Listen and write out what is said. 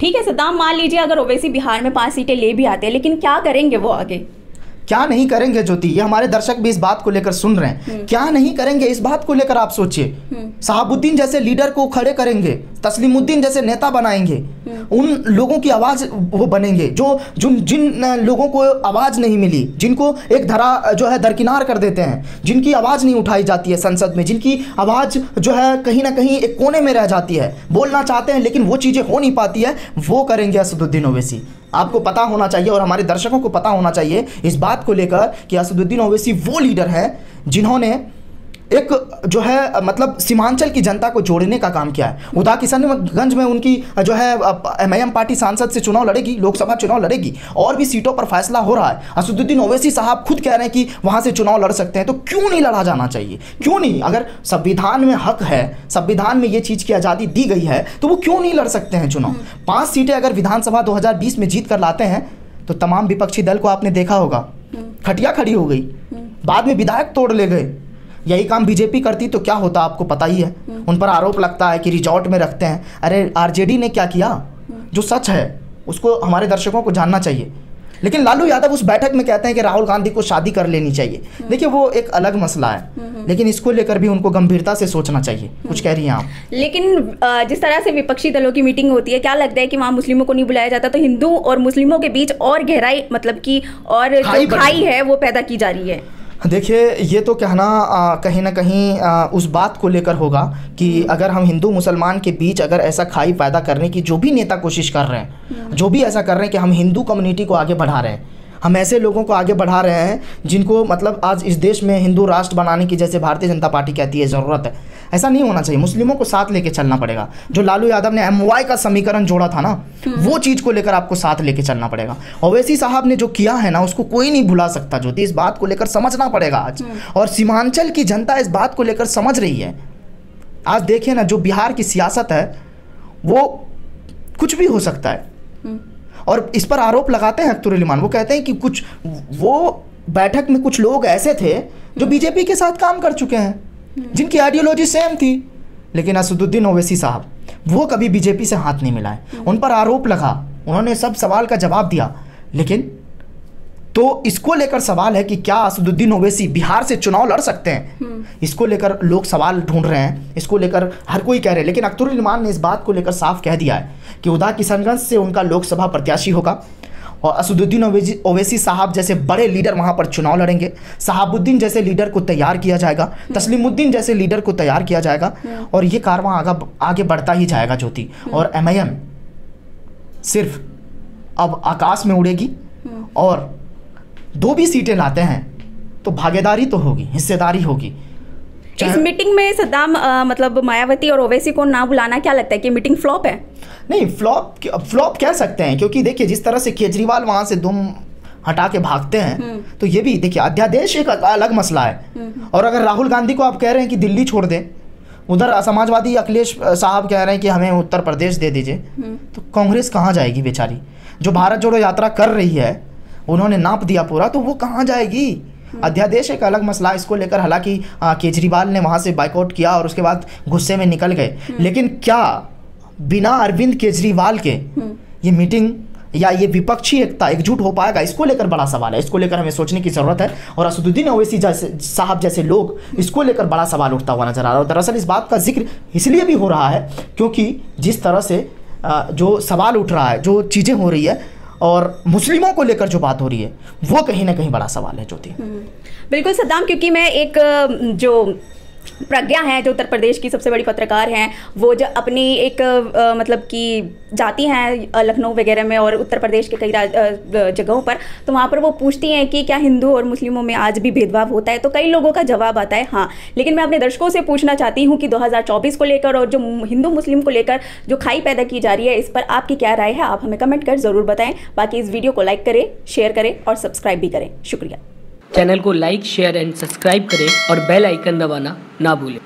ठीक है सद्दाम, मान लीजिए अगर ओवैसी बिहार में 5 सीटें ले भी आते हैं, लेकिन क्या करेंगे वो आगे? क्या नहीं करेंगे ज्योति, ये हमारे दर्शक भी इस बात को लेकर सुन रहे हैं। क्या नहीं करेंगे इस बात को लेकर आप सोचिए। शहाबुद्दीन जैसे लीडर को खड़े करेंगे, तस्लीमुद्दीन जैसे नेता बनाएंगे, उन लोगों की आवाज़ वो बनेंगे जो जिन लोगों को आवाज़ नहीं मिली, जिनको एक धरा जो है दरकिनार कर देते हैं, जिनकी आवाज़ नहीं उठाई जाती है संसद में, जिनकी आवाज़ जो है कहीं ना कहीं एक कोने में रह जाती है, बोलना चाहते हैं लेकिन वो चीज़ें हो नहीं पाती है, वो करेंगे असदुद्दीन ओवैसी। आपको पता होना चाहिए और हमारे दर्शकों को पता होना चाहिए इस बात को लेकर कि असदुद्दीन ओवैसी वो लीडर हैं जिन्होंने एक जो है मतलब सीमांचल की जनता को जोड़ने का काम किया है। उदा किशनगंज में उनकी जो है एमआईएम पार्टी सांसद से चुनाव लड़ेगी, लोकसभा चुनाव लड़ेगी, और भी सीटों पर फैसला हो रहा है। असदुद्दीन ओवैसी साहब खुद कह रहे हैं कि वहां से चुनाव लड़ सकते हैं, तो क्यों नहीं लड़ा जाना चाहिए? क्यों नहीं? अगर संविधान में हक है, संविधान में ये चीज़ की आज़ादी दी गई है, तो वो क्यों नहीं लड़ सकते हैं चुनाव? 5 सीटें अगर विधानसभा 2020 में जीत कर लाते हैं तो तमाम विपक्षी दल को आपने देखा होगा, खटिया खड़ी हो गई, बाद में विधायक तोड़ ले गए। यही काम बीजेपी करती तो क्या होता आपको पता ही है। उन पर आरोप लगता है कि रिजॉर्ट में रखते हैं। अरे आरजेडी ने क्या किया? जो सच है उसको हमारे दर्शकों को जानना चाहिए। लेकिन लालू यादव उस बैठक में कहते हैं कि राहुल गांधी को शादी कर लेनी चाहिए। देखिए वो एक अलग मसला है, लेकिन इसको लेकर भी उनको गंभीरता से सोचना चाहिए। कुछ कह रही हैं आप? लेकिन जिस तरह से विपक्षी दलों की मीटिंग होती है, क्या लगता है कि वहाँ मुस्लिमों को नहीं बुलाया जाता तो हिंदू और मुस्लिमों के बीच और गहराई मतलब कि और जो खाई है वो पैदा की जा रही है? देखिए ये तो कहना कहीं ना कहीं उस बात को लेकर होगा कि अगर हम हिंदू मुसलमान के बीच अगर ऐसा खाई पैदा करने की जो भी नेता कोशिश कर रहे हैं, जो भी ऐसा कर रहे हैं कि हम हिंदू कम्युनिटी को आगे बढ़ा रहे हैं, हम ऐसे लोगों को आगे बढ़ा रहे हैं जिनको मतलब आज इस देश में हिंदू राष्ट्र बनाने की जैसे भारतीय जनता पार्टी कहती है ज़रूरत है, ऐसा नहीं होना चाहिए। मुस्लिमों को साथ लेके चलना पड़ेगा। जो लालू यादव ने MY का समीकरण जोड़ा था ना, वो चीज़ को लेकर आपको साथ लेके चलना पड़ेगा। ओवैसी साहब ने जो किया है ना उसको कोई नहीं भुला सकता ज्योति, इस बात को लेकर समझना पड़ेगा आज। और सीमांचल की जनता इस बात को लेकर समझ रही है। आज देखिए ना, जो बिहार की सियासत है वो कुछ भी हो सकता है। और इस पर आरोप लगाते हैं अख्तरुल इमान, वो कहते हैं कि कुछ वो बैठक में कुछ लोग ऐसे थे जो बीजेपी के साथ काम कर चुके हैं, जिनकी आइडियोलॉजी सेम थी, लेकिन असदुद्दीन ओवैसी साहब वो कभी बीजेपी से हाथ नहीं मिलाए। उन पर आरोप लगा, उन्होंने सब सवाल का जवाब दिया, लेकिन तो इसको लेकर सवाल है कि क्या असदुद्दीन ओवैसी बिहार से चुनाव लड़ सकते हैं? इसको लेकर लोग सवाल ढूंढ रहे हैं, इसको लेकर हर कोई कह रहे हैं। लेकिन अख्तरुल इमान ने इस बात को लेकर साफ कह दिया है कि उदा किशनगंज से उनका लोकसभा प्रत्याशी होगा और असदुद्दीन ओवैसी साहब जैसे बड़े लीडर वहां पर चुनाव लड़ेंगे। शहाबुद्दीन जैसे लीडर को तैयार किया जाएगा, तस्लीमुद्दीन जैसे लीडर को तैयार किया जाएगा, और ये कारवां आगे बढ़ता ही जाएगा ज्योति। और MIM सिर्फ अब आकाश में उड़ेगी, और 2 भी सीटें लाते हैं तो भागीदारी तो होगी, हिस्सेदारी होगी। इस मीटिंग में सद्दाम मतलब मायावती और ओवैसी को ना बुलाना, क्या लगता है कि मीटिंग फ्लॉप है? नहीं, फ्लॉप कह सकते हैं, क्योंकि देखिए जिस तरह से केजरीवाल वहां से दुम हटा के भागते हैं, तो ये भी देखिए अध्यादेश एक अलग मसला है। और अगर राहुल गांधी को आप कह रहे हैं कि दिल्ली छोड़ दें, उधर समाजवादी अखिलेश साहब कह रहे हैं कि हमें उत्तर प्रदेश दे दीजिए, तो कांग्रेस कहाँ जाएगी बेचारी? जो भारत जोड़ो यात्रा कर रही है, उन्होंने नाप दिया पूरा, तो वो कहाँ जाएगी? अध्यादेश एक अलग मसला, इसको लेकर हालांकि केजरीवाल ने वहाँ से बाइकआउट किया और उसके बाद गुस्से में निकल गए, लेकिन क्या बिना अरविंद केजरीवाल के ये मीटिंग या ये विपक्षी एकता एकजुट हो पाएगा? इसको लेकर बड़ा सवाल है, इसको लेकर हमें सोचने की ज़रूरत है। और असदुद्दीन ओवैसी साहब जैसे लोग इसको लेकर बड़ा सवाल उठता हुआ नजर आ रहा है। और दरअसल इस बात का जिक्र इसलिए भी हो रहा है क्योंकि जिस तरह से जो सवाल उठ रहा है, जो चीज़ें हो रही है, और मुस्लिमों को लेकर जो बात हो रही है, वो कहीं ना कहीं बड़ा सवाल है ज्योति। बिल्कुल सद्दाम, क्योंकि मैं एक जो प्रज्ञा है, जो उत्तर प्रदेश की सबसे बड़ी पत्रकार हैं, वो जो अपनी एक मतलब कि जाती हैं लखनऊ वगैरह में और उत्तर प्रदेश के कई जगहों पर, तो वहाँ पर वो पूछती हैं कि क्या हिंदू और मुस्लिमों में आज भी भेदभाव होता है? तो कई लोगों का जवाब आता है हाँ। लेकिन मैं अपने दर्शकों से पूछना चाहती हूँ कि 2024 को लेकर और जो हिंदू मुस्लिम को लेकर जो खाई पैदा की जा रही है, इस पर आपकी क्या राय है? आप हमें कमेंट कर ज़रूर बताएं। बाकी इस वीडियो को लाइक करें, शेयर करें और सब्सक्राइब भी करें। शुक्रिया। चैनल को लाइक, शेयर एंड सब्सक्राइब करें और बेल आइकन दबाना ना भूलें।